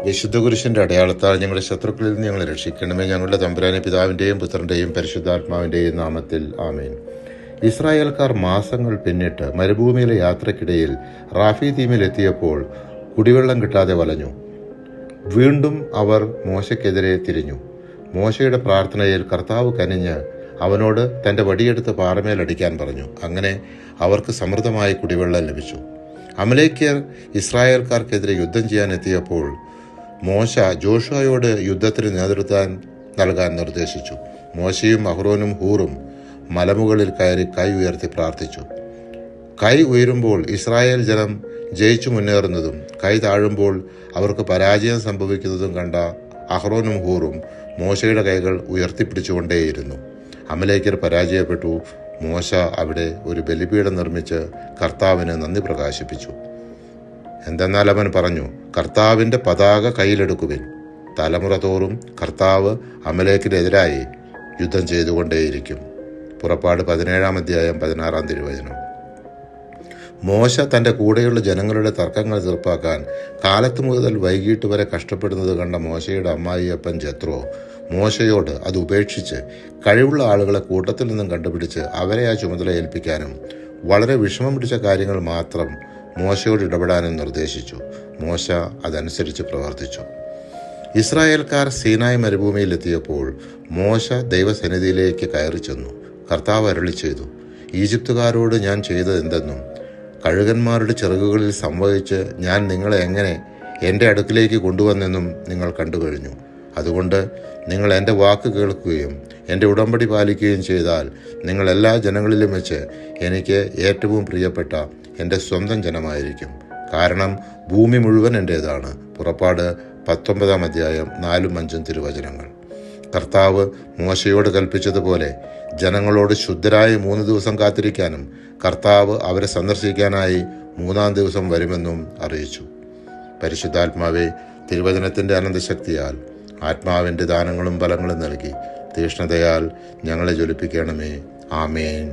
വിശുദ്ധ കുരിശിന്റെ അടയാളത്താൽ ഞങ്ങളുടെ ശത്രുക്കളിൽ നിന്ന് ഞങ്ങളെ രക്ഷിക്കണമേ. ഞങ്ങളുടെ തമ്പുരാനെ, പിതാവിൻ്റെയും പുത്രൻ്റെയും പരിശുദ്ധാത്മാവിൻ്റെയും നാമത്തിൽ ആമേൻ. ഇസ്രായേൽക്കാർ മാസങ്ങൾ പിന്നിട്ട് മരുഭൂമിയിലെ യാത്രക്കിടയിൽ റാഫീദീമിലെത്തിയപ്പോൾ കുടിവെള്ളം കിട്ടാതെ വലഞ്ഞു. വീണ്ടും അവർ മോശയ്ക്കെതിരെ തിരിഞ്ഞു. മോശയുടെ പ്രാർത്ഥനയിൽ കർത്താവ് കനിഞ്ഞ് അവനോട് തൻ്റെ വടിയെടുത്ത് പാറമേലടിക്കാൻ പറഞ്ഞു. അങ്ങനെ അവർക്ക് സമൃദ്ധമായ കുടിവെള്ളം ലഭിച്ചു. അമലേക്യർ ഇസ്രായേൽക്കാർക്കെതിരെ യുദ്ധം ചെയ്യാൻ എത്തിയപ്പോൾ മോശ ജോഷുവയോട് യുദ്ധത്തിന് നേതൃത്വം നൽകാൻ നിർദ്ദേശിച്ചു. മോശയും അഹ്റോനും ഹൂറും മലമുകളിൽ കയറി കൈ ഉയർത്തി പ്രാർത്ഥിച്ചു. കൈ ഉയരുമ്പോൾ ഇസ്രായേൽ ജനം ജയിച്ചു മുന്നേറുന്നതും കൈ താഴുമ്പോൾ അവർക്ക് പരാജയം സംഭവിക്കുന്നതും കണ്ട അഹ്റോനും ഹൂറും മോശയുടെ കൈകൾ ഉയർത്തിപ്പിടിച്ചുകൊണ്ടേയിരുന്നു. അമലേക്യർ പരാജയപ്പെട്ടു. മോശ അവിടെ ഒരു ബലിപീഠം നിർമ്മിച്ച് കർത്താവിന് നന്ദി പ്രകാശിപ്പിച്ചു. എന്തെന്നാൽ അവൻ പറഞ്ഞു, കർത്താവിൻ്റെ പതാക കയ്യിലെടുക്കുവിൻ. തലമുറ തോറും കർത്താവ് അമലേക്കിനെതിരായി യുദ്ധം ചെയ്തുകൊണ്ടേയിരിക്കും. പുറപ്പാട് 17-ാം അധ്യായം 16-ാം തിരുവചനം. മോശ തൻ്റെ കൂടെയുള്ള ജനങ്ങളുടെ തർക്കങ്ങൾ തീർപ്പാക്കാൻ കാലത്ത് മുതൽ വൈകിട്ട് വരെ കഷ്ടപ്പെടുന്നത് കണ്ട മോശയുടെ അമ്മായിയപ്പൻ ജെത്രോ മോശയോട് അത് ഉപേക്ഷിച്ച് കഴിവുള്ള ആളുകളെ കൂട്ടത്തിൽ നിന്നും കണ്ടുപിടിച്ച് അവരെ ആ ചുമതല ഏൽപ്പിക്കാനും വളരെ വിഷമം പിടിച്ച കാര്യങ്ങൾ മാത്രം മോശയോട് ഇടപെടാനും നിർദ്ദേശിച്ചു. മോശ അതനുസരിച്ച് പ്രവർത്തിച്ചു. ഇസ്രായേൽക്കാർ സീനായ് മരുഭൂമിയിലെത്തിയപ്പോൾ മോശ ദൈവസന്നിധിയിലേക്ക് കയറി ചെന്നു. കർത്താവ് അരുളി ചെയ്തു, ഈജിപ്തുകാരോട് ഞാൻ ചെയ്തതെന്തെന്നും കഴുകന്മാരുടെ ചിറകുകളിൽ സംവഹിച്ച് ഞാൻ നിങ്ങളെ എങ്ങനെ എൻ്റെ അടുക്കിലേക്ക് കൊണ്ടുവന്നെന്നും നിങ്ങൾ കണ്ടു കഴിഞ്ഞു. അതുകൊണ്ട് നിങ്ങൾ എൻ്റെ വാക്ക് കേൾക്കുകയും എൻ്റെ ഉടമ്പടി പാലിക്കുകയും ചെയ്താൽ നിങ്ങൾ എല്ലാ ജനങ്ങളിലും വെച്ച് എനിക്ക് ഏറ്റവും പ്രിയപ്പെട്ട എൻ്റെ സ്വന്തം ജനമായിരിക്കും. കാരണം ഭൂമി മുഴുവൻ എൻ്റേതാണ്. പുറപ്പാട് 19-ാം അധ്യായം 4-5 തിരുവചനങ്ങൾ. കർത്താവ് മോശയോട് കൽപ്പിച്ചതുപോലെ ജനങ്ങളോട് ശുദ്ധരായ 3 ദിവസം കാത്തിരിക്കാനും കർത്താവ് അവരെ സന്ദർശിക്കാനായി 3-ാം ദിവസം വരുമെന്നും അറിയിച്ചു. പരിശുദ്ധാത്മാവെ, തിരുവചനത്തിൻ്റെ അനന്തശക്തിയാൽ ആത്മാവിൻ്റെ ദാനങ്ങളും ബലങ്ങളും നൽകി തീഷ്ണതയാൽ ഞങ്ങളെ ജ്വലിപ്പിക്കണമേ. ആമേൻ.